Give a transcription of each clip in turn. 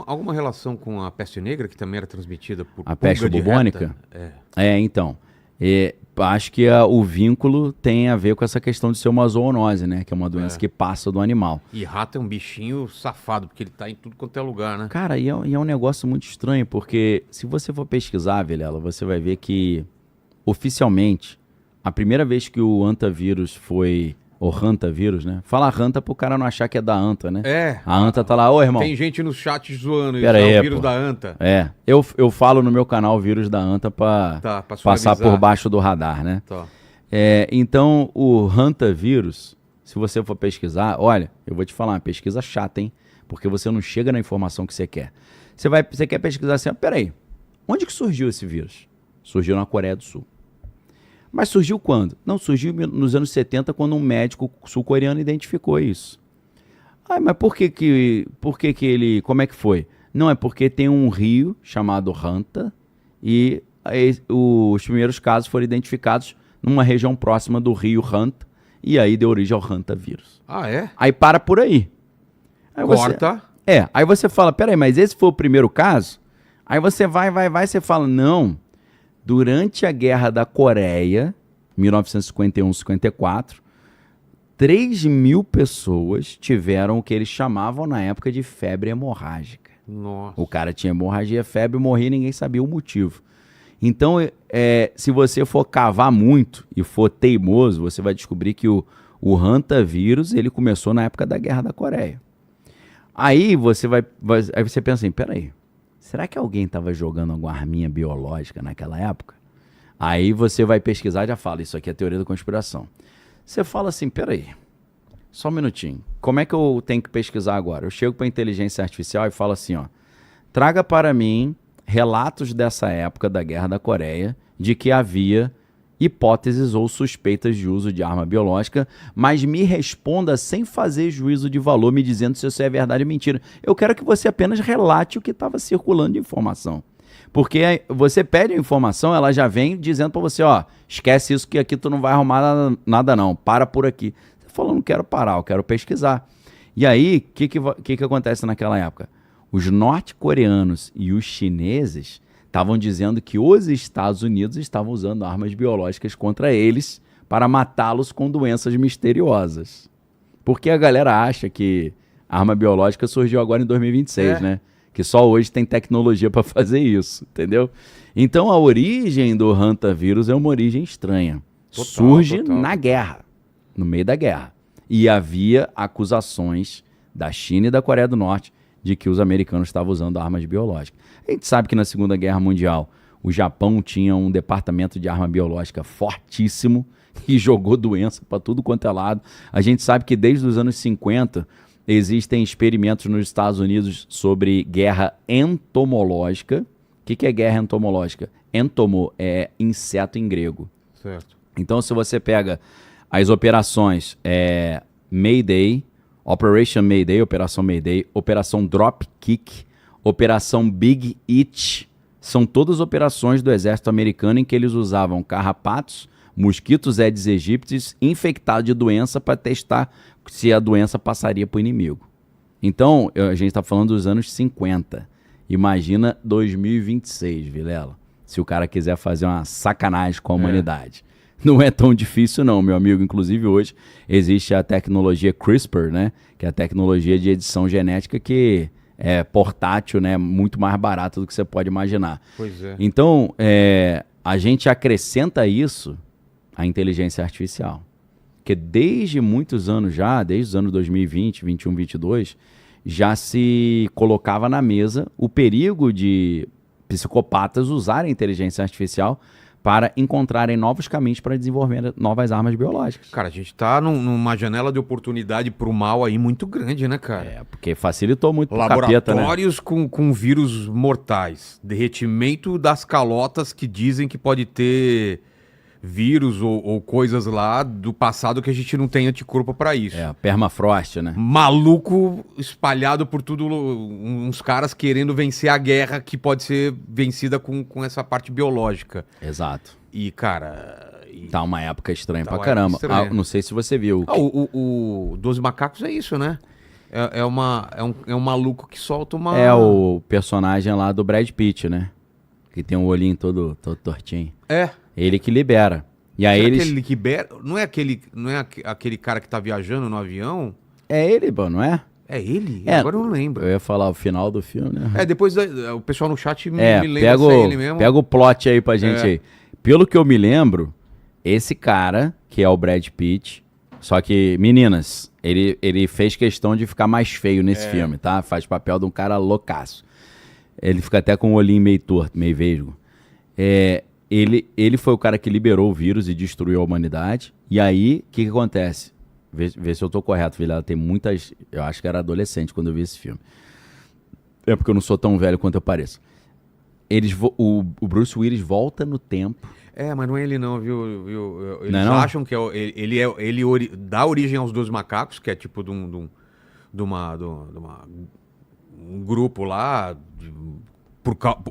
Alguma relação com a peste negra, que também era transmitida por A peste pulga de bubônica? reta? Então. Acho que o vínculo tem a ver com essa questão de ser uma zoonose, né? Que é uma doença que passa do animal. E rato é um bichinho safado, porque ele tá em tudo quanto é lugar, né? Cara, e é um negócio muito estranho, porque se você for pesquisar, Vilela, você vai ver que, oficialmente, a primeira vez que o hantavírus foi... O hantavírus, né? Fala hanta pro cara não achar que é da anta, né? A anta tá lá, ô irmão. Tem gente no chat zoando isso, Pera aí, é o vírus pô. da anta. Eu falo no meu canal o vírus da anta pra passar por baixo do radar, né? Tá. Então, o hantavírus, se você for pesquisar, olha, eu vou te falar, uma pesquisa chata, hein? Porque você não chega na informação que você quer. Você quer pesquisar assim, peraí, onde que surgiu esse vírus? Surgiu na Coreia do Sul. Mas surgiu quando? Não, surgiu nos anos 70, quando um médico sul-coreano identificou isso. Mas por que ele... Como é que foi? Não, é porque tem um rio chamado Hanta e os primeiros casos foram identificados numa região próxima do rio Hanta e aí deu origem ao hantavírus. Aí para por aí. Corta. Aí você fala, peraí, mas esse foi o primeiro caso? Aí você vai, você fala, não... Durante a Guerra da Coreia, 1951-54, 3.000 pessoas tiveram o que eles chamavam na época de febre hemorrágica. Nossa. O cara tinha hemorragia, febre, morria e ninguém sabia o motivo. Então, se você for cavar muito e for teimoso, você vai descobrir que o hantavírus ele começou na época da Guerra da Coreia. Aí você pensa assim, peraí. Será que alguém estava jogando alguma arminha biológica naquela época? Aí você vai pesquisar e já fala, isso aqui é teoria da conspiração. Você fala assim, peraí, só um minutinho. Como é que eu tenho que pesquisar agora? Eu chego para a inteligência artificial e falo assim, traga para mim relatos dessa época da Guerra da Coreia de que havia hipóteses ou suspeitas de uso de arma biológica, mas me responda sem fazer juízo de valor, me dizendo se isso é verdade ou mentira. Eu quero que você apenas relate o que estava circulando de informação. Porque você pede a informação, ela já vem dizendo para você, esquece isso que aqui tu não vai arrumar nada não, para por aqui. Você falou, não quero parar, eu quero pesquisar. E aí, o que acontece naquela época? Os norte-coreanos e os chineses estavam dizendo que os Estados Unidos estavam usando armas biológicas contra eles para matá-los com doenças misteriosas. Porque a galera acha que a arma biológica surgiu agora em 2026, né? Que só hoje tem tecnologia para fazer isso, entendeu? Então a origem do hantavírus é uma origem estranha. Surge na guerra, no meio da guerra. E havia acusações da China e da Coreia do Norte de que os americanos estavam usando armas biológicas. A gente sabe que na Segunda Guerra Mundial o Japão tinha um departamento de arma biológica fortíssimo e jogou doença para tudo quanto é lado. A gente sabe que desde os anos 50 existem experimentos nos Estados Unidos sobre guerra entomológica. O que é guerra entomológica? Entomo é inseto em grego. Certo. Então, se você pega as operações Mayday, Operation Mayday, Operação Mayday, Operação Dropkick, Operação Big Itch, são todas operações do exército americano em que eles usavam carrapatos, mosquitos Aedes aegypti infectados de doença para testar se a doença passaria para o inimigo. Então, a gente está falando dos anos 50. Imagina 2026, Vilela, se o cara quiser fazer uma sacanagem com a humanidade. Não é tão difícil não, meu amigo. Inclusive hoje existe a tecnologia CRISPR, né? Que é a tecnologia de edição genética que é portátil, né? Muito mais barata do que você pode imaginar. Pois é. Então, a gente acrescenta isso à inteligência artificial. Porque desde muitos anos já, desde os anos 2020, 21, 22, já se colocava na mesa o perigo de psicopatas usarem a inteligência artificial para encontrarem novos caminhos para desenvolver novas armas biológicas. Cara, a gente tá numa janela de oportunidade pro mal aí muito grande, né, cara? Porque facilitou muito pro laboratórios capeta, né? com vírus mortais. Derretimento das calotas que dizem que pode ter vírus ou coisas lá do passado que a gente não tem anticorpo para isso. Permafrost, né? Maluco espalhado por tudo, uns caras querendo vencer a guerra que pode ser vencida com essa parte biológica. Exato. E, cara... Tá uma época estranha pra caramba. Não sei se você viu. O 12 Macacos é isso, né? É um maluco que solta uma... É o personagem lá do Brad Pitt, né? Que tem um olhinho todo tortinho. É. Ele que libera. E aí Será eles... que ele libera? Não é aquele cara que tá viajando no avião? É ele, pô, não é? É ele? É, Agora eu não lembro. Eu ia falar o final do filme, né? Depois o pessoal no chat me lembra se é ele mesmo. Pega o plot aí pra gente É. aí. Pelo que eu me lembro, esse cara, que é o Brad Pitt, só que, meninas, ele fez questão de ficar mais feio nesse filme, tá? Faz papel de um cara loucaço. Ele fica até com o olhinho meio torto, meio vesgo. Ele foi o cara que liberou o vírus e destruiu a humanidade. E aí, o que acontece? Vê se eu tô correto, filha. Tem muitas... Eu acho que era adolescente quando eu vi esse filme. É porque eu não sou tão velho quanto eu pareço. O Bruce Willis volta no tempo. Mas não é ele não, viu? Eles Não é não? acham que ele dá origem aos 12 macacos, que é tipo de um grupo lá,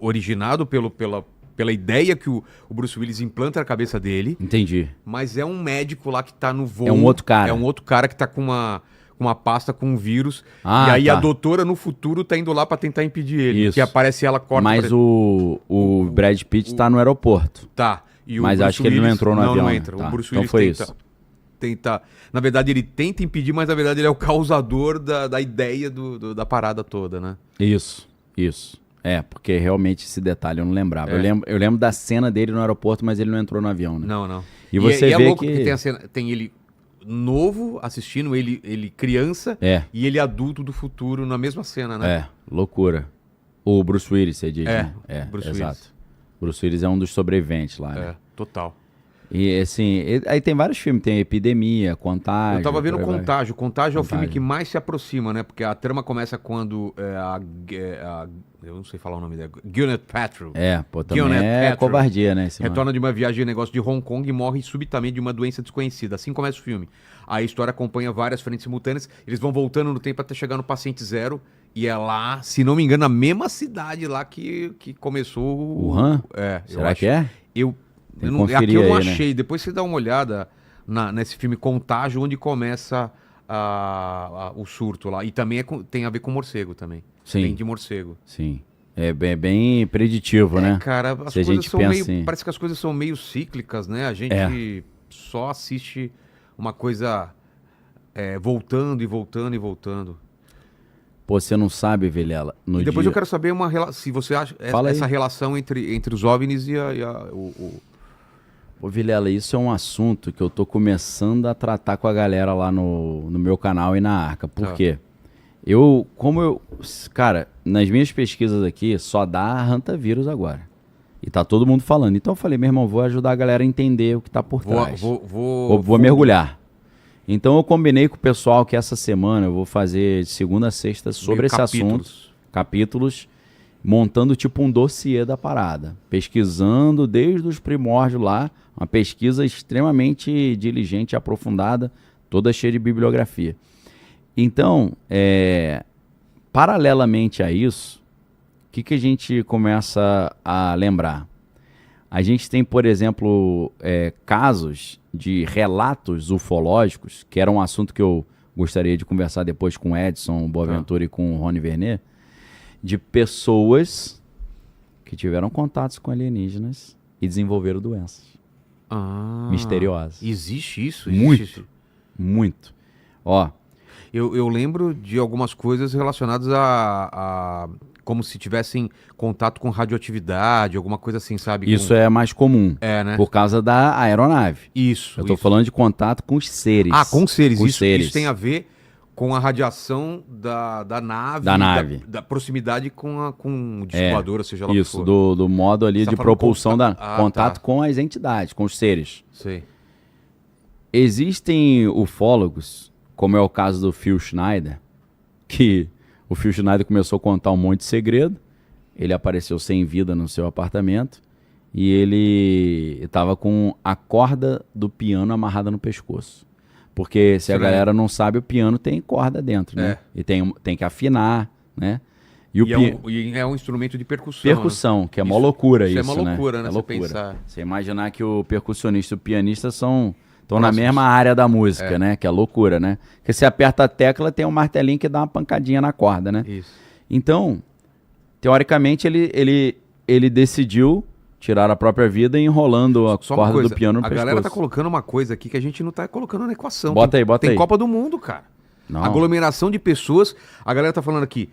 originado pela ideia que o Bruce Willis implanta na cabeça dele. Entendi. Mas é um médico lá que tá no voo. É um outro cara. É um outro cara que tá com uma pasta com um vírus. Ah, e aí tá. a doutora no futuro tá indo lá pra tentar impedir ele. Isso. Que aparece ela corta. Mas o Brad Pitt tá no aeroporto. Tá. E o Mas Bruce acho que ele não Willis- entrou no avião, Não né? entra. Tá. O Bruce Então Willis foi tenta, isso. tenta... Na verdade, ele tenta impedir, mas na verdade ele é o causador da ideia da parada toda, né? Isso. Porque realmente esse detalhe eu não lembrava. É. Eu lembro da cena dele no aeroporto, mas ele não entrou no avião, né? Não. E você é vê louco que... tem a cena, tem ele novo assistindo, ele criança e ele adulto do futuro na mesma cena, né? Loucura. O Bruce Willis, você diz, né? Bruce exato. Willis. Bruce Willis é um dos sobreviventes lá, né? Total. E assim, aí tem vários filmes, tem Epidemia, Contágio... Eu tava vendo por aí vai. Contágio. Contágio é o filme Contágio. que mais se aproxima, né? Porque a trama começa quando eu não sei falar o nome dela. Gwyneth Paltrow. Também Gwyneth é Paltrow covardia, né? esse nome. Retorna de uma viagem de negócio de Hong Kong e morre subitamente de uma doença desconhecida. Assim começa o filme. A história acompanha várias frentes simultâneas. Eles vão voltando no tempo até chegar no Paciente Zero. E é lá, se não me engano, na mesma cidade lá que começou o... Wuhan? eu Será acho. que é? Eu não, conferir aqui eu não aí, né? achei. Depois você dá uma olhada nesse filme Contágio, onde começa o surto lá. E também tem a ver com morcego também. Sim. Tem de morcego. Sim. É bem preditivo, né? Cara, as Se a coisas gente são pensa meio... assim- Parece que as coisas são meio cíclicas, né? A gente só assiste uma coisa voltando e voltando e voltando. Pô, você não sabe, Vilela, no E depois dia... eu quero saber se você acha Fala essa aí. relação entre os OVNIs e Pô, Vilela, isso é um assunto que eu tô começando a tratar com a galera lá no meu canal e na Arca. Por quê? Cara, nas minhas pesquisas aqui, só dá hantavírus agora. E tá todo mundo falando. Então eu falei, meu irmão, vou ajudar a galera a entender o que tá por trás. Vou mergulhar. Então eu combinei com o pessoal que essa semana eu vou fazer de segunda a sexta sobre esse assunto. Capítulos, montando tipo um dossiê da parada. Pesquisando desde os primórdios lá, uma pesquisa extremamente diligente e aprofundada, toda cheia de bibliografia. Então, paralelamente a isso, o que a gente começa a lembrar? A gente tem, por exemplo, casos de relatos ufológicos, que era um assunto que eu gostaria de conversar depois com o Edson Boaventura e com o Rony Vernet, de pessoas que tiveram contatos com alienígenas e desenvolveram doenças misteriosas. Existe isso? Muito. Ó, Eu lembro de algumas coisas relacionadas a como se tivessem contato com radioatividade, alguma coisa assim, sabe? isso é mais comum, né? por causa da aeronave. Isso. Eu tô falando de contato com os seres. com seres. Com Isso, seres. isso tem a ver com a radiação da nave. Da nave. Da proximidade com o disco voador, seja lá o que Isso, for. do modo ali Você tá de falando propulsão contato tá. com as entidades, com os seres. Sei. Existem ufólogos, como é o caso do Phil Schneider, que o Phil Schneider começou a contar um monte de segredo, ele apareceu sem vida no seu apartamento e ele estava com a corda do piano amarrada no pescoço. Porque se a galera não sabe, o piano tem corda dentro, né? E tem que afinar, né? E é um instrumento de percussão. Percussão, que é mó loucura isso, é uma loucura, né? É Você loucura. pensar. Você imaginar que o percussionista e o pianista estão na próximos. mesma área da música, né? Que é loucura, né? Porque você aperta a tecla, tem um martelinho que dá uma pancadinha na corda, né? Isso. Então, teoricamente, ele decidiu tirar a própria vida enrolando a Só uma corda coisa, do piano no a pescoço. galera tá colocando uma coisa aqui que a gente não tá colocando na equação. Bota aí, bota tem aí. Copa do Mundo, cara. Não. Aglomeração de pessoas. A galera tá falando aqui,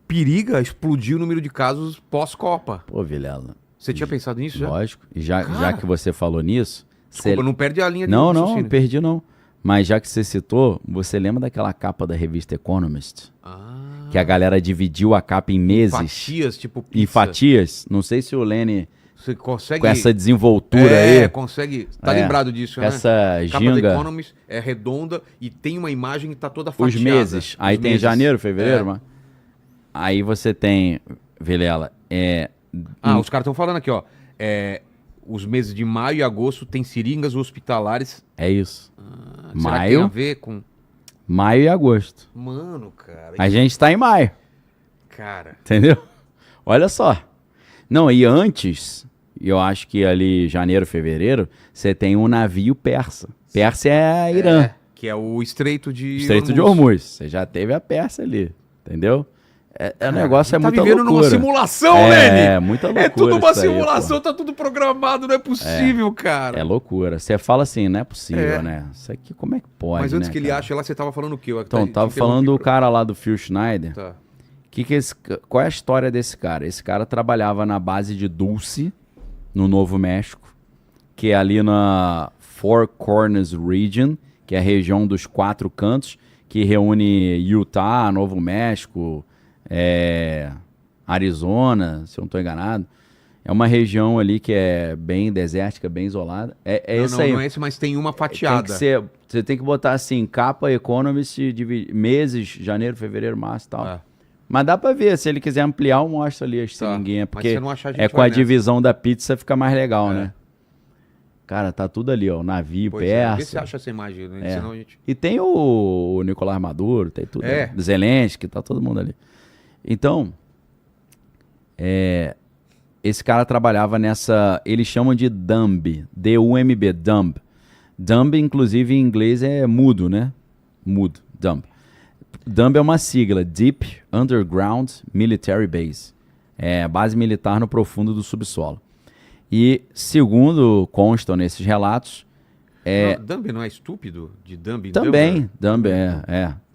periga explodir o número de casos pós-Copa. Pô, Vilela, Você tinha pensado nisso já? lógico. E já Cara. que você falou nisso... Desculpa, não perde a linha de Não, raciocínio. perdi não. Mas já que você citou, você lembra daquela capa da revista Economist? Ah, Que a galera dividiu a capa em meses, fatias, tipo em pizza. fatias. Não sei se o Lene, Você consegue... com essa desenvoltura aí, consegue... Tá É, lembrado disso, com né? essa Capa da ginga, Economist é redonda e tem uma imagem que tá toda os fatiada. meses. Aí Os tem meses. janeiro, fevereiro, É. mas... Aí você tem, Vilela, Os caras estão falando aqui, ó. Os meses de maio e agosto tem seringas hospitalares. é isso. Será que tem a Maio, ver com... maio e agosto. Mano, cara. A gente tá em maio, Cara. entendeu? Olha só. Não, e antes, eu acho que ali janeiro, fevereiro, você tem um navio persa. Pérsia é Irã. Que é o Estreito de Estreito de Hormuz. Você já teve a Pérsia ali, entendeu? O negócio é tá muita vivendo loucura. numa simulação, É, Lene! muita loucura É tudo uma isso aí, simulação, pô. tá tudo programado, não é possível, cara. É loucura. Você fala assim, não é possível, É. né? Isso aqui como é que pode, Mas antes né, que ele cara? ache lá, você tava falando o quê? Então, tava falando do cara lá do Phil Schneider. Tá. Qual é a história desse cara? Esse cara trabalhava na base de Dulce, no Novo México, que é ali na Four Corners Region, que é a região dos 4 cantos, que reúne Utah, Novo México, Arizona, se eu não estou enganado. É uma região ali que é bem desértica, bem isolada. Não, não é esse, mas tem uma fatiada. Você tem que botar assim, capa Economist, meses, janeiro, fevereiro, março e tal. É. Mas dá pra ver, se ele quiser ampliar, eu mostro ali as seringuinhas, Mas porque se não achar, a gente é com vai a nessa. divisão da pizza fica mais legal, É. né? Cara, tá tudo ali, ó, navio, Pois é, vê se persa. acha essa imagem, né? É. Senão a gente... E tem o Nicolás Maduro, tem tudo. É. Né? Zelensky, tá todo mundo ali. Então, esse cara trabalhava nessa, eles chamam de DUMB, D-U-M-B, DUMB. DUMB, inclusive, em inglês é mudo, né? Mudo, DUMB. DUMB é uma sigla, Deep Underground Military Base. É base militar no profundo do subsolo. E, segundo constam nesses relatos, Dumb não é estúpido? De Dumb em também, Dumber? Dumb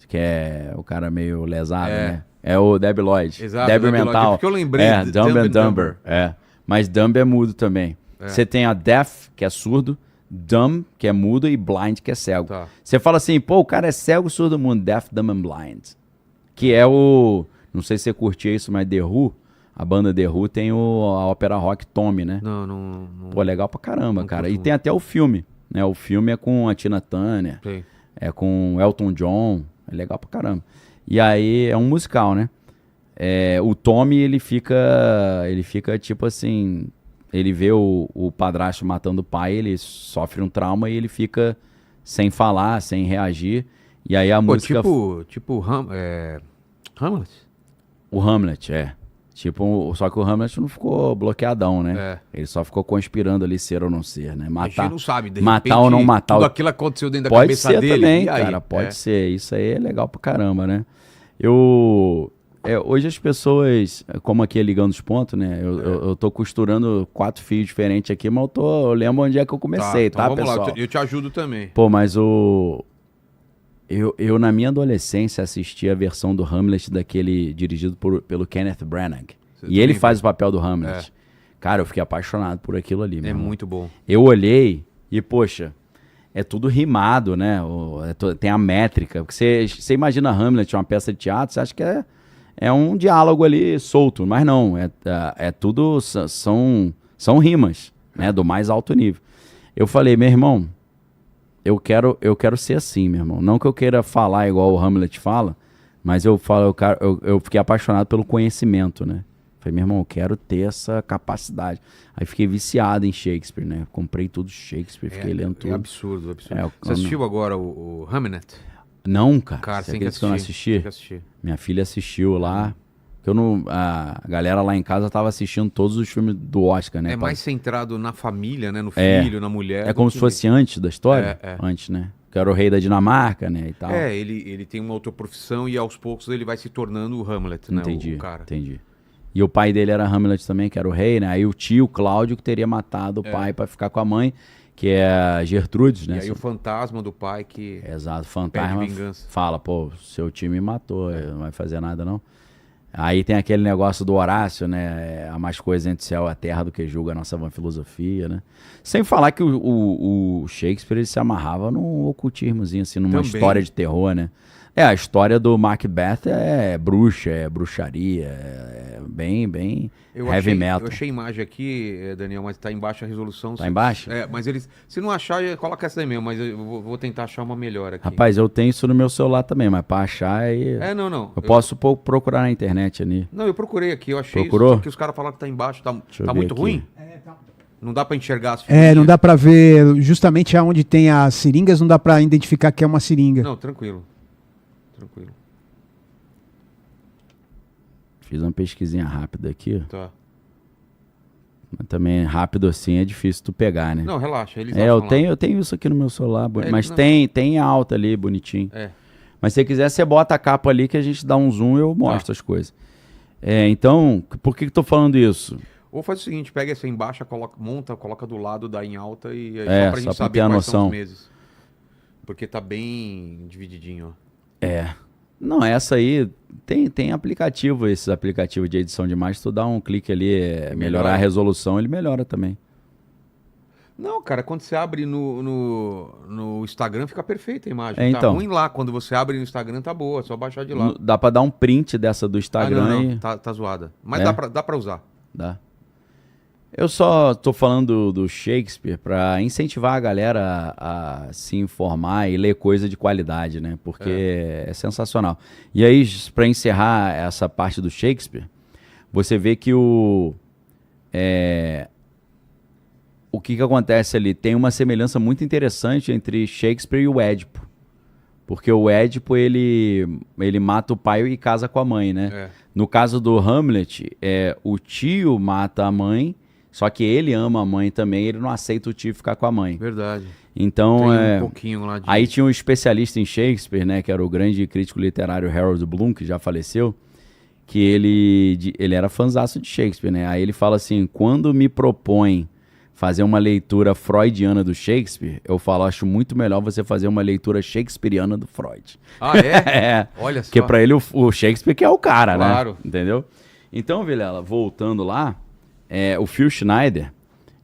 que é o cara meio lesado, É. né? É o Debi Lloyd. Exato, Debi Debi Lloyd, mental. porque eu lembrei É, de Dumb Dumb and and Dumber. É. Mas Dumb é mudo também. É. Você tem a Deaf, que é surdo, Dumb, que é mudo, e Blind, que é cego. Tá. Você fala assim, pô, o cara é cego, surdo, mudo, Deaf, Dumb and Blind. Que é o... Não sei se você curtia isso, mas The Who, a banda The Who tem a ópera rock Tommy, né? Não. Pô, legal pra caramba, Não cara. curto E tem até o filme, né? O filme é com a Tina Turner, Sei. é com Elton John, é legal pra caramba. E aí é um musical, né? O Tommy, ele fica tipo assim, ele vê o padrasto matando o pai, ele sofre um trauma e ele fica sem falar, sem reagir. E aí a Pô, música... tipo Hamlet? O Hamlet, Tipo, só que o Hamlet não ficou bloqueadão, né? É. Ele só ficou conspirando ali ser ou não ser, né? A gente Matar, não sabe, de matar repente, ou não matar. tudo aquilo aconteceu dentro da Pode cabeça ser dele. também, e aí? cara, pode ser. Isso aí é legal pra caramba, né? Hoje as pessoas, como aqui é ligando os pontos, né? Eu tô costurando 4 fios diferentes aqui, mas eu lembro onde é que eu comecei, então tá, vamos pessoal? lá, eu te ajudo também. Pô, mas eu na minha adolescência assisti a versão do Hamlet dirigido pelo Kenneth Branagh. Você E ele também faz o papel do Hamlet. Cara, eu fiquei apaixonado por aquilo ali, meu É irmão. muito bom. Eu olhei e, poxa, é tudo rimado, né? Tem a métrica. Porque você imagina Hamlet, uma peça de teatro, você acha que é um diálogo ali solto. Mas não, é tudo, são rimas, né? Do mais alto nível. Eu falei, meu irmão, eu quero ser assim, meu irmão. Não que eu queira falar igual o Hamlet fala, mas eu fiquei apaixonado pelo conhecimento, né? Falei, meu irmão, eu quero ter essa capacidade. Aí fiquei viciado em Shakespeare, né? Comprei tudo Shakespeare, fiquei lendo tudo. É absurdo, absurdo. É, Você assistiu agora o Hamnet? Não, cara. Cara, Você tem que acredita que eu não assistir. assisti? Tem que assistir. Minha filha assistiu lá. Que eu não, a galera lá em casa tava assistindo todos os filmes do Oscar, né? É mais centrado na família, né? No É. filho, na mulher. É do como que se fosse antes da história? É. Antes, né? Que era o rei da Dinamarca, né? E tal. ele tem uma outra profissão e aos poucos ele vai se tornando o Hamlet, né? Entendi, O cara. entendi. E o pai dele era Hamlet também, que era o rei, né? Aí o tio, Cláudio, que teria matado o pai pra ficar com a mãe, que é a Gertrudes, né? E aí o fantasma do pai que Exato, fantasma pede vingança. fala, pô, seu time me matou, não vai fazer nada não. Aí tem aquele negócio do Horácio, né? Há mais coisa entre o céu e a terra do que julga a nossa vã filosofia, né? Sem falar que o Shakespeare ele se amarrava num ocultismozinho, assim, numa Também. história de terror, né? A história do Macbeth é bruxa, é bruxaria, é bem heavy metal. Eu achei imagem aqui, Daniel, mas tá em baixa resolução. Tá em baixa? Mas eles. Se não achar, coloca essa daí mesmo, mas eu vou tentar achar uma melhor aqui. Rapaz, eu tenho isso no meu celular também, mas pra achar aí... Não. Eu posso procurar na internet ali. Não, eu procurei aqui, eu achei Procurou? isso, só que os caras falaram que tá embaixo, tá eu ver muito aqui. ruim? Tá. Não dá pra enxergar as Não figurinhas? dá pra ver, justamente aonde tem as seringas, não dá pra identificar que é uma seringa. Não, tranquilo. Tranquilo. Fiz uma pesquisinha rápida aqui. Tá. Mas também rápido assim é difícil tu pegar, né? Não, relaxa, eles eu acham lá. eu tenho isso aqui no meu celular, mas não. tem alta ali, bonitinho. É. Mas se você quiser, você bota a capa ali que a gente dá um zoom e eu mostro as coisas. Então, por que eu tô falando isso? Ou faz o seguinte, pega essa embaixo, coloca do lado da em alta e só pra só gente pra saber ter a quais são noção. os meses. Porque tá bem divididinho, ó. Não, essa aí tem aplicativo, esses aplicativos de edição de imagem, tu dá um clique ali, melhorar a resolução, ele melhora também. Não, cara, quando você abre no Instagram fica perfeita a imagem. Tá Então. ruim lá, quando você abre no Instagram tá boa, é só baixar de lá. Dá pra dar um print dessa do Instagram não, e... tá zoada. Mas É? dá pra usar. Dá. Eu só tô falando do Shakespeare para incentivar a galera a se informar e ler coisa de qualidade, né? Porque é sensacional. E aí, para encerrar essa parte do Shakespeare, você vê que o que acontece ali? Tem uma semelhança muito interessante entre Shakespeare e o Édipo. Porque o Édipo, ele mata o pai e casa com a mãe, né? No caso do Hamlet, o tio mata a mãe, só que ele ama a mãe também, ele não aceita o tio ficar com a mãe. Verdade. Então, Tem um pouquinho lá de... aí tinha um especialista em Shakespeare, né, que era o grande crítico literário Harold Bloom, que já faleceu, que ele era fãzaço de Shakespeare, né? Aí ele fala assim, quando me propõe fazer uma leitura freudiana do Shakespeare, eu falo, acho muito melhor você fazer uma leitura shakespeariana do Freud. Ah, é? Olha só. Porque pra ele o Shakespeare que é o cara, Claro. né? Entendeu? Então, Vilela, voltando lá, o Phil Schneider,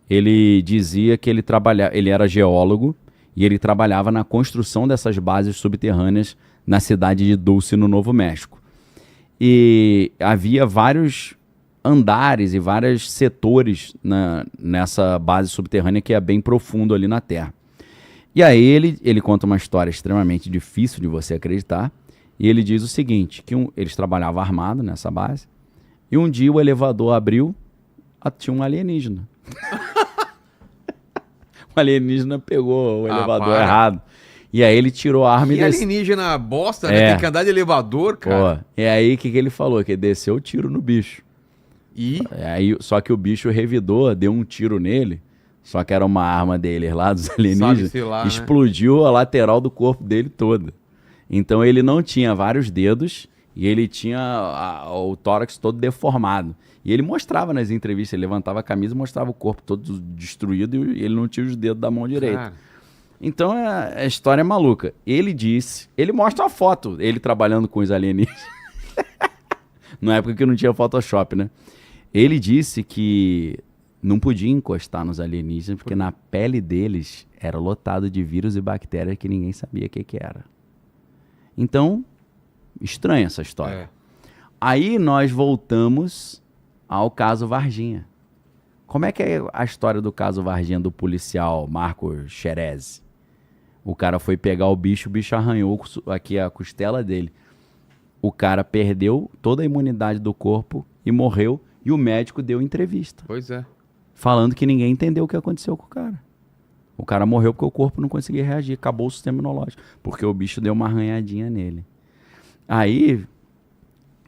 ele dizia que ele era geólogo e ele trabalhava na construção dessas bases subterrâneas na cidade de Dulce, no Novo México. E havia vários andares e vários setores nessa base subterrânea que é bem profundo ali na Terra. E aí ele conta uma história extremamente difícil de você acreditar, e ele diz o seguinte, que eles trabalhavam armado nessa base, e um dia o elevador abriu, tinha um alienígena. O alienígena pegou o elevador errado. E aí ele tirou a arma e desceu. alienígena bosta, né? Tem que andar de elevador, cara. Pô, e aí o que ele falou? Que ele desceu o tiro no bicho. Aí, só que o bicho revidou, deu um tiro nele, só que era uma arma deles lá, dos alienígenas, Sabe-se lá, explodiu a lateral do corpo dele toda. Então ele não tinha vários dedos e ele tinha o tórax todo deformado. E ele mostrava nas entrevistas, ele levantava a camisa e mostrava o corpo todo destruído e ele não tinha os dedos da mão direita. Cara. Então a história é maluca. Ele mostra uma foto, ele trabalhando com os alienígenas. Na época que não tinha Photoshop, né? Ele disse que não podia encostar nos alienígenas porque na pele deles era lotado de vírus e bactérias que ninguém sabia o que era. Então, estranha essa história. Aí nós voltamos ao caso Varginha. Como é que é a história do caso Varginha do policial Marco Xerez? O cara foi pegar o bicho arranhou aqui a costela dele. O cara perdeu toda a imunidade do corpo e morreu. E o médico deu entrevista. Pois é. Falando que ninguém entendeu o que aconteceu com o cara. O cara morreu porque o corpo não conseguia reagir. Acabou o sistema imunológico. Porque o bicho deu uma arranhadinha nele. Aí,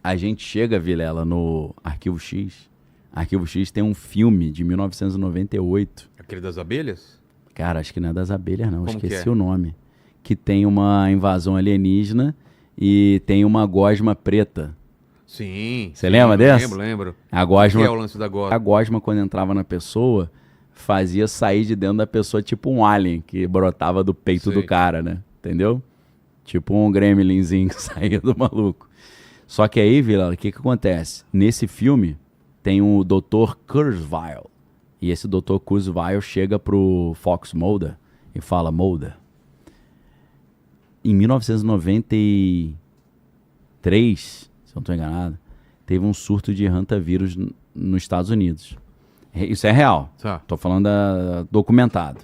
A gente chega, Vilela, no Arquivo X. Arquivo X tem um filme de 1998. Aquele das abelhas? Cara, acho que não é das abelhas, não. Como Esqueci que é? o nome. Que tem uma invasão alienígena e tem uma gosma preta. Sim. Você lembra dessa? Lembro. A O que gosma, é o lance da gosma? a gosma, quando entrava na pessoa, fazia sair de dentro da pessoa tipo um alien que brotava do peito Sei. do cara, né? Entendeu? Tipo um gremlinzinho que saía do maluco. Só que aí, Vila, o que que acontece? Nesse filme, tem o Dr. Kurzweil. E esse Dr. Kurzweil chega pro Fox Mulder e fala, Mulder, em 1993, se eu não estou enganado, teve um surto de hantavírus nos Estados Unidos. Isso é real. Tá. Tô falando documentado.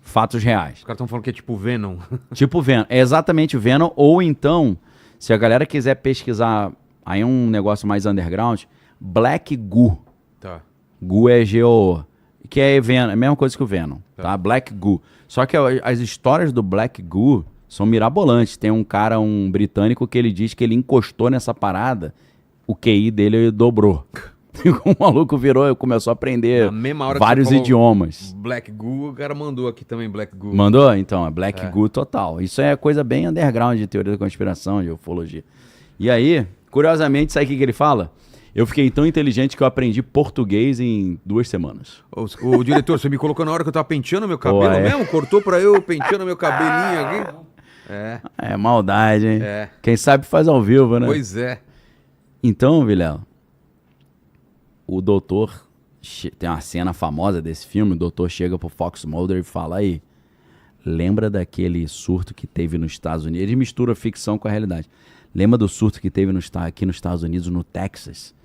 Fatos reais. Os caras estão falando que é tipo Venom. Tipo Venom. É exatamente Venom. Ou então, se a galera quiser pesquisar, aí é um negócio mais underground, Black Goo. Tá. Goo é G-O-O. Que é Venom, é a mesma coisa que o Venom, tá? Black Goo. Só que as histórias do Black Goo são mirabolantes. Tem um cara, um britânico, que ele diz que ele encostou nessa parada, o QI dele dobrou. O maluco virou e começou a aprender Na mesma hora que vários você falou idiomas. Black Goo, o cara mandou aqui também Black Goo. Mandou? Então, é Black Goo total. Isso é coisa bem underground de teoria da conspiração, de ufologia. E aí, curiosamente, sabe o que ele fala? Eu fiquei tão inteligente que eu aprendi português em 2 semanas. O diretor, você me colocou na hora que eu tava penteando meu cabelo é. mesmo? Cortou pra eu penteando meu cabelinho aqui? É. É maldade, hein? É. Quem sabe faz ao vivo, né? Pois é. Então, Vilela, o doutor... Tem uma cena famosa desse filme, o doutor chega pro Fox Mulder e fala, aí, lembra daquele surto que teve nos Estados Unidos? Ele mistura ficção com a realidade. Lembra do surto que teve aqui nos Estados Unidos, no Texas?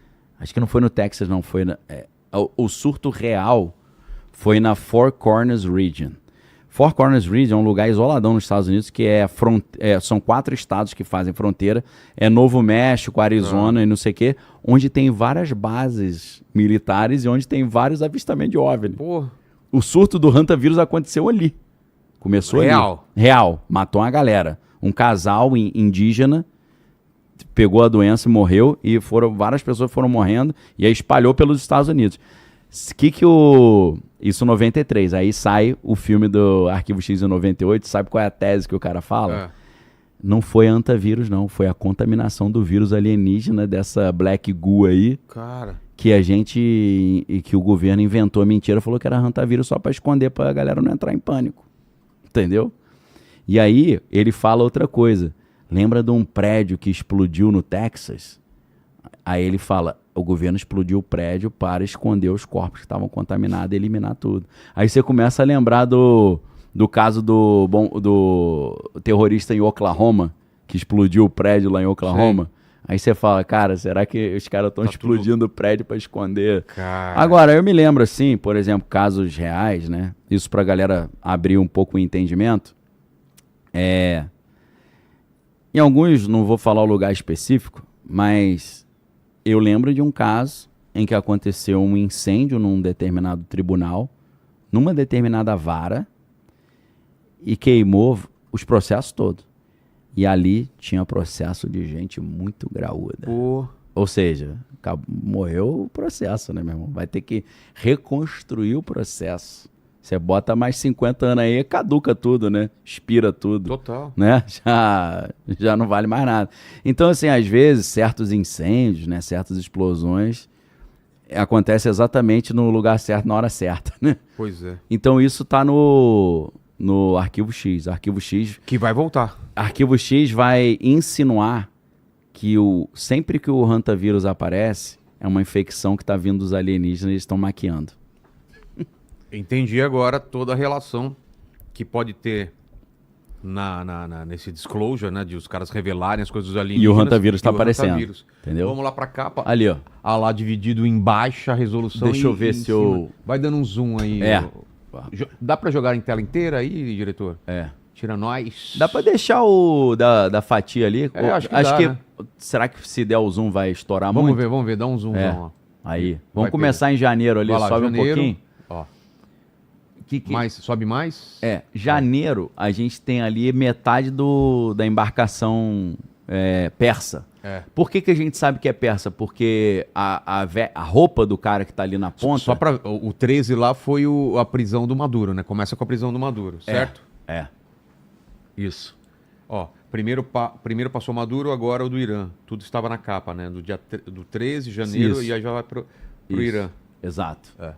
Acho que não foi no Texas, não. Foi o surto real foi na Four Corners Region. Four Corners Region é um lugar isoladão nos Estados Unidos, que são 4 estados que fazem fronteira. É Novo México, Arizona e não sei o quê, onde tem várias bases militares e onde tem vários avistamentos de OVNI. Porra. O surto do hantavírus aconteceu ali. Começou Real. ali. Real. Matou uma galera. Um casal indígena pegou a doença e morreu, e várias pessoas foram morrendo, e aí espalhou pelos Estados Unidos. Isso em 93, aí sai o filme do Arquivo X em 98, sabe qual é a tese que o cara fala? É. Não foi hantavírus, não, foi a contaminação do vírus alienígena, dessa Black Goo aí, Cara. que que o governo inventou a mentira, falou que era hantavírus só pra esconder, pra galera não entrar em pânico, entendeu? E aí ele fala outra coisa. Lembra de um prédio que explodiu no Texas? Aí ele fala, o governo explodiu o prédio para esconder os corpos que estavam contaminados e eliminar tudo. Aí você começa a lembrar do caso do terrorista em Oklahoma, que explodiu o prédio lá em Oklahoma. Sim. Aí você fala, cara, será que os caras estão explodindo o prédio para esconder? Cara. Agora, eu me lembro assim, por exemplo, casos reais, né? Isso pra galera abrir um pouco o entendimento. Em alguns, não vou falar o lugar específico, mas eu lembro de um caso em que aconteceu um incêndio num determinado tribunal, numa determinada vara, e queimou os processos todos. E ali tinha processo de gente muito graúda. Pô. Ou seja, morreu o processo, né, meu irmão? Vai ter que reconstruir o processo. Você bota mais 50 anos aí, caduca tudo, né? Expira tudo. Total. Né? Já não vale mais nada. Então, assim, às vezes, certos incêndios, né? Certas explosões, acontece exatamente no lugar certo, na hora certa, né? Pois é. Então, isso tá no Arquivo X. Arquivo X... Que vai voltar. Arquivo X vai insinuar que sempre que o hantavírus aparece, é uma infecção que está vindo dos alienígenas e eles estão maquiando. Entendi agora toda a relação que pode ter nesse disclosure, né? De os caras revelarem as coisas dos alienígenas. E o hantavírus está e o aparecendo. hantavírus. Entendeu? Vamos lá pra capa. Ali, ó. Ah, lá dividido em baixa resolução. Deixa eu ver em se cima. eu... Vai dando um zoom aí. É. Dá pra jogar em tela inteira aí, diretor? É. Tira nós. Dá pra deixar o da fatia ali? Acho que dá, né? Será que se der o zoom vai estourar muito? Vamos ver. Dá um zoom. Ó. Aí. Vamos começar em janeiro ali, lá, sobe janeiro. um pouquinho. Ó. Sobe mais? Janeiro a gente tem ali metade da embarcação persa. É. Por que a gente sabe que é persa? Porque a roupa do cara que tá ali na ponta... Só pra, o 13 lá foi a prisão do Maduro, né? Começa com a prisão do Maduro, certo? É. Isso. Ó, primeiro passou Maduro, agora o do Irã. Tudo estava na capa, né? Do 13 de janeiro Isso. e aí já vai pro Isso. Irã. Exato. É.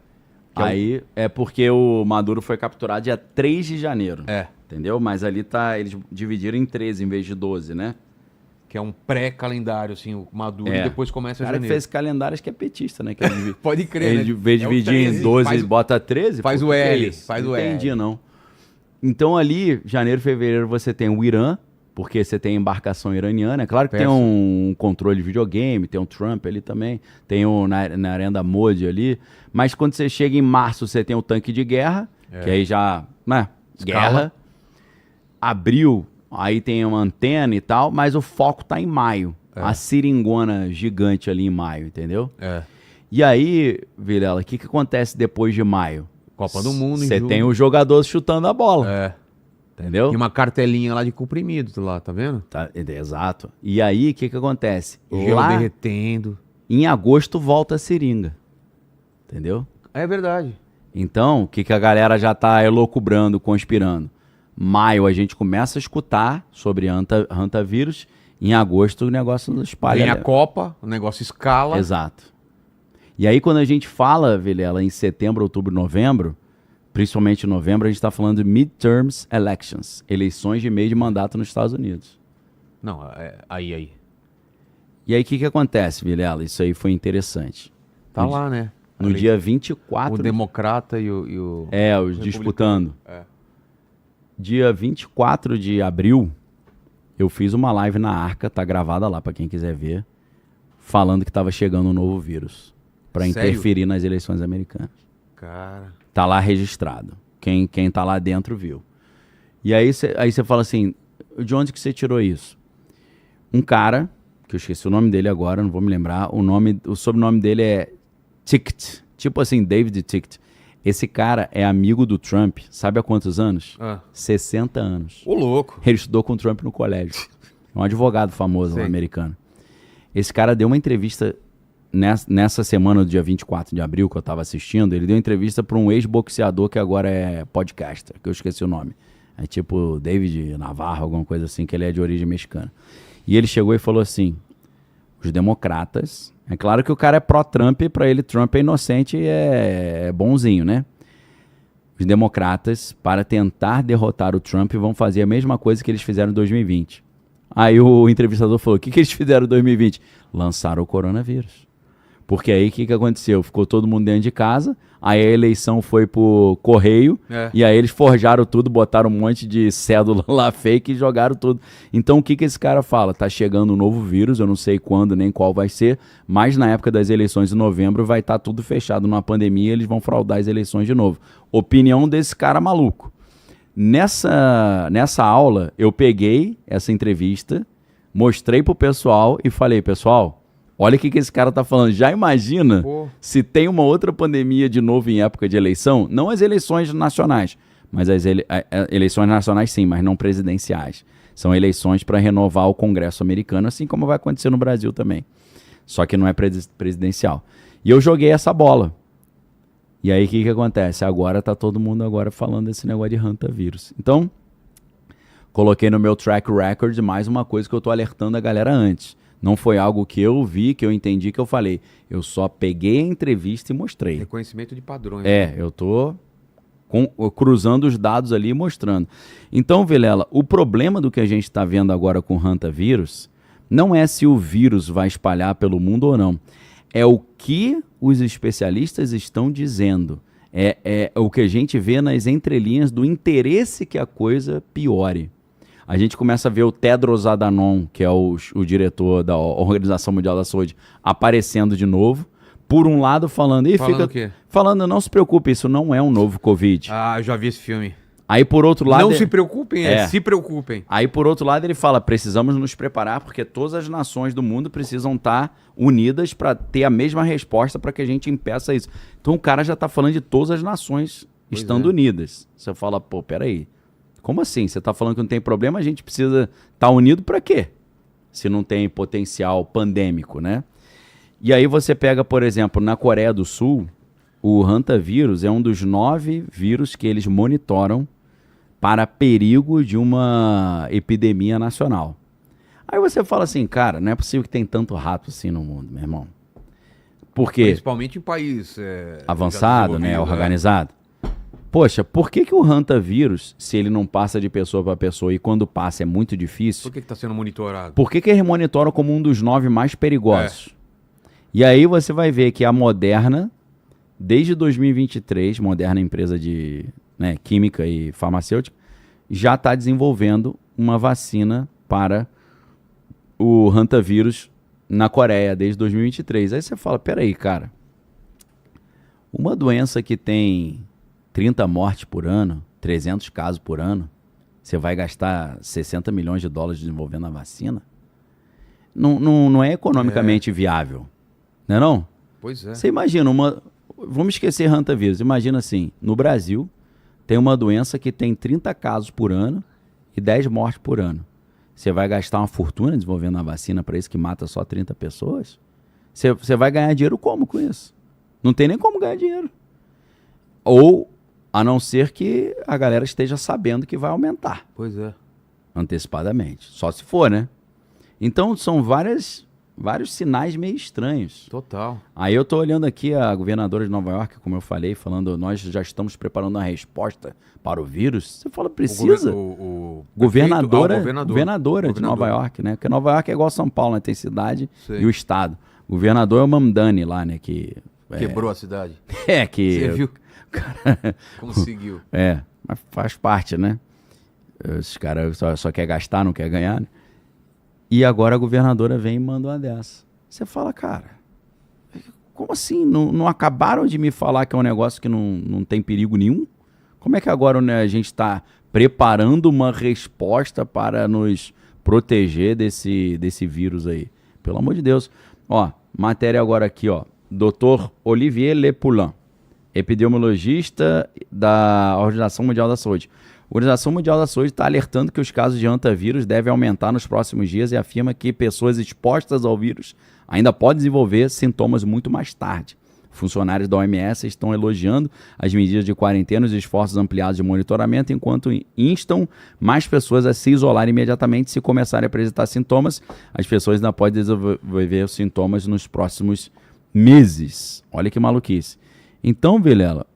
Aí é porque o Maduro foi capturado dia 3 de janeiro. É. Entendeu? Mas ali eles dividiram em 13 em vez de 12, né? Que é um pré-calendário, assim, o Maduro, e depois começa O cara que janeiro. fez esse calendário acho que é petista, né? Que ele Pode crer, né? em vez de É o dividir 13, em 12, faz ele bota 13. faz pô, o que é L, isso? faz Não o entendi, L. não. Então ali, janeiro, fevereiro, você tem o Irã, porque você tem embarcação iraniana. É claro que tem Persa. um controle de videogame, tem um Trump ali também, tem o Narendra Modi ali. Mas quando você chega em março, você tem o tanque de guerra, que aí já, né, Escala. guerra. Abril, aí tem uma antena e tal, mas o foco tá em maio. A seringona gigante ali em maio, entendeu? É. E aí, Vilela, o que acontece depois de maio? Copa do Mundo em Você julho. tem o jogador chutando a bola, É. entendeu? E uma cartelinha lá de comprimido, lá, tá vendo? Tá, exato. E aí, o que acontece? Gelo Lá, derretendo. em agosto, volta a seringa, entendeu? É verdade. Então, o que a galera já tá elocubrando, conspirando? Maio, a gente começa a escutar sobre hantavírus. Em agosto, o negócio espalha. Vem a Copa, o negócio escala. Exato. E aí, quando a gente fala, Vilela, em setembro, outubro, novembro, principalmente em novembro, a gente está falando de midterms elections, eleições de meio de mandato nos Estados Unidos. Não, aí. E aí, o que acontece, Vilela? Isso aí foi interessante. Tá lá, né? No dia 24... O democrata e o... os disputando. É. Dia 24 de abril, eu fiz uma live na Arca, tá gravada lá para quem quiser ver, falando que tava chegando um novo vírus para Sério? interferir nas eleições americanas. Cara... Tá lá registrado. Quem tá lá dentro viu. E aí você fala assim, de onde que você tirou isso? Um cara, que eu esqueci o nome dele agora, não vou me lembrar, o sobrenome dele é Tickett, tipo assim, David Tickett. Esse cara é amigo do Trump, sabe há quantos anos? 60 anos. Ô, louco. Ele estudou com o Trump no colégio. É um advogado famoso lá, Sei. americano. Esse cara deu uma entrevista nessa semana do dia 24 de abril que eu tava assistindo. Ele deu entrevista para um ex-boxeador que agora é podcaster, que eu esqueci o nome. É tipo David Navarro, alguma coisa assim, que ele é de origem mexicana. E ele chegou e falou assim, os democratas... É claro que o cara é pró-Trump, para ele Trump é inocente e é bonzinho, né? Os democratas, para tentar derrotar o Trump, vão fazer a mesma coisa que eles fizeram em 2020. Aí o entrevistador falou, o que eles fizeram em 2020? Lançaram o coronavírus. Porque aí o que aconteceu? Ficou todo mundo dentro de casa, aí a eleição foi pro correio, e aí eles forjaram tudo, botaram um monte de cédula lá fake e jogaram tudo. Então o que esse cara fala? Tá chegando um novo vírus, eu não sei quando nem qual vai ser, mas na época das eleições de novembro vai estar tudo fechado numa pandemia, eles vão fraudar as eleições de novo. Opinião desse cara maluco. Nessa aula, eu peguei essa entrevista, mostrei pro pessoal e falei, pessoal, olha o que esse cara tá falando. Já imagina se tem uma outra pandemia de novo em época de eleição? Não as eleições nacionais, mas as eleições nacionais sim, mas não presidenciais. São eleições para renovar o Congresso americano, assim como vai acontecer no Brasil também. Só que não é presidencial. E eu joguei essa bola. E aí o que acontece? Agora tá todo mundo agora falando desse negócio de hantavírus. Então, coloquei no meu track record mais uma coisa que eu tô alertando a galera antes. Não foi algo que eu vi, que eu entendi, que eu falei. Eu só peguei a entrevista e mostrei. Reconhecimento de padrões. Eu tô cruzando os dados ali e mostrando. Então, Vilela, o problema do que a gente está vendo agora com o hantavírus não é se o vírus vai espalhar pelo mundo ou não. É o que os especialistas estão dizendo. É o que a gente vê nas entrelinhas do interesse que a coisa piore. A gente começa a ver o Tedros Adhanom, que é o diretor da Organização Mundial da Saúde, aparecendo de novo. Por um lado, falando... Falando o quê? Falando, não se preocupe, isso não é um novo Covid. Ah, eu já vi esse filme. Aí, por outro lado... Não se preocupem, se preocupem. Aí, por outro lado, ele fala, precisamos nos preparar, porque todas as nações do mundo precisam estar unidas para ter a mesma resposta para que a gente impeça isso. Então, o cara já está falando de todas as nações estando unidas. Você fala, pô, peraí. Como assim? Você está falando que não tem problema, a gente precisa estar unido para quê? se não tem potencial pandêmico, né? E aí você pega, por exemplo, na Coreia do Sul, o hantavirus é um dos 9 vírus que eles monitoram para perigo de uma epidemia nacional. Aí você fala assim, cara, não é possível que tem tanto rato assim no mundo, meu irmão. Por quê? Principalmente em país Avançado, né? desenvolvido, Organizado. Poxa, por que o hantavírus, se ele não passa de pessoa para pessoa e quando passa é muito difícil, Por que está sendo monitorado? por que eles monitoram como um dos 9 mais perigosos? E aí você vai ver que a Moderna, desde 2023, Moderna empresa de química e farmacêutica, já está desenvolvendo uma vacina para o hantavírus na Coreia, desde 2023. Aí você fala, peraí, cara, uma doença que tem 30 mortes por ano, 300 casos por ano, você vai gastar 60 milhões de dólares desenvolvendo a vacina? Não é economicamente viável, não é não? Pois é. Você imagina vamos esquecer hantavírus, imagina assim, no Brasil tem uma doença que tem 30 casos por ano e 10 mortes por ano. Você vai gastar uma fortuna desenvolvendo a vacina para isso que mata só 30 pessoas? Você vai ganhar dinheiro como com isso? Não tem nem como ganhar dinheiro. Ou, a não ser que a galera esteja sabendo que vai aumentar Pois é. antecipadamente. Só se for, né? Então, são vários sinais meio estranhos. Total. Aí eu tô olhando aqui a governadora de Nova York, como eu falei, falando, nós já estamos preparando uma resposta para o vírus. Você fala, precisa? Governadora de Nova York, né? Porque Nova York é igual São Paulo, né? Tem cidade Sei. e o estado. O governador é o Mamdani lá, né? Que Quebrou a cidade. que... Você viu? Conseguiu. Mas faz parte, né? Esses caras só quer gastar, não quer ganhar, né? E agora a governadora vem e manda uma dessa. Você fala, cara, como assim? Não acabaram de me falar que é um negócio que não tem perigo nenhum? Como é que agora, né, a gente está preparando uma resposta para nos proteger desse vírus aí? Pelo amor de Deus. Ó, matéria agora aqui, ó. Dr. Olivier Lepoulin, epidemiologista da Organização Mundial da Saúde. A Organização Mundial da Saúde está alertando que os casos de hantavírus devem aumentar nos próximos dias e afirma que pessoas expostas ao vírus ainda podem desenvolver sintomas muito mais tarde. Funcionários da OMS estão elogiando as medidas de quarentena e os esforços ampliados de monitoramento, enquanto instam mais pessoas a se isolar imediatamente se começarem a apresentar sintomas. As pessoas ainda podem desenvolver os sintomas nos próximos meses. Olha que maluquice. Então, Vilela,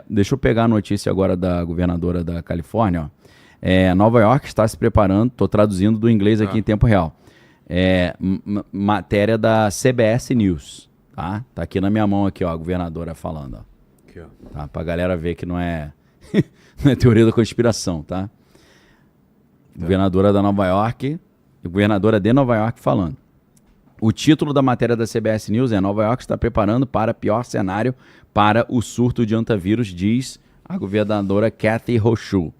deixa eu pegar a notícia agora da governadora da Califórnia. Ó. Nova York está se preparando, estou traduzindo do inglês aqui em tempo real. Matéria da CBS News. Tá aqui na minha mão, aqui, ó, a governadora falando. Ó. Aqui, ó. Tá? Pra galera ver que não é, não é teoria da conspiração, tá? Governadora da Nova York, governadora de Nova York falando. O título da matéria da CBS News é: Nova York está preparando para pior cenário para o surto de hantavírus, diz a governadora Kathy Hochul.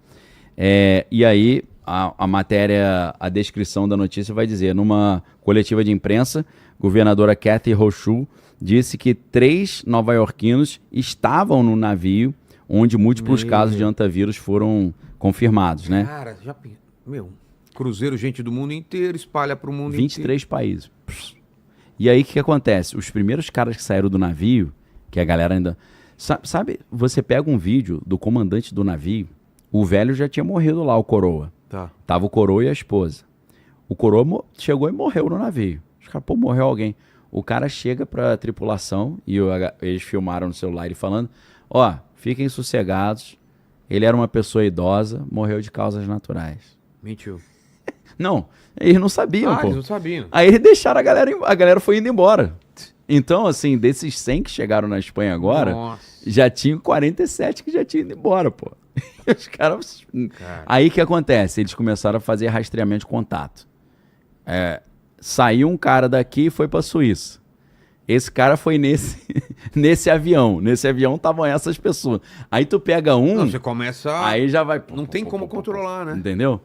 E aí, a matéria, a descrição da notícia vai dizer: numa coletiva de imprensa, governadora Kathy Hochul disse que 3 nova-iorquinos estavam no navio onde múltiplos casos de hantavírus foram confirmados, né? Cara, cruzeiro, gente do mundo inteiro, espalha para o mundo 23 países. E aí, o que acontece? Os primeiros caras que saíram do navio, que a galera ainda... Sabe, você pega um vídeo do comandante do navio, o velho já tinha morrido lá, o coroa. Tá. Tava o coroa e a esposa. O coroa chegou e morreu no navio. Os caras, morreu alguém. O cara chega pra tripulação e eles filmaram no celular ele falando: ó, fiquem sossegados, ele era uma pessoa idosa, morreu de causas naturais. Mentiu. Não, eles não sabiam, pô. Eles não sabiam. Aí eles deixaram a galera foi indo embora. Então, assim, desses 100 que chegaram na Espanha agora, já tinham 47 que já tinham ido embora, pô. Os caras... Aí o que acontece? Eles começaram a fazer rastreamento de contato. Saiu um cara daqui e foi pra Suíça. Esse cara foi nesse avião. Nesse avião estavam essas pessoas. Aí tu pega um... Não, você começa... Aí já vai... Não tem como controlar, né? Entendeu?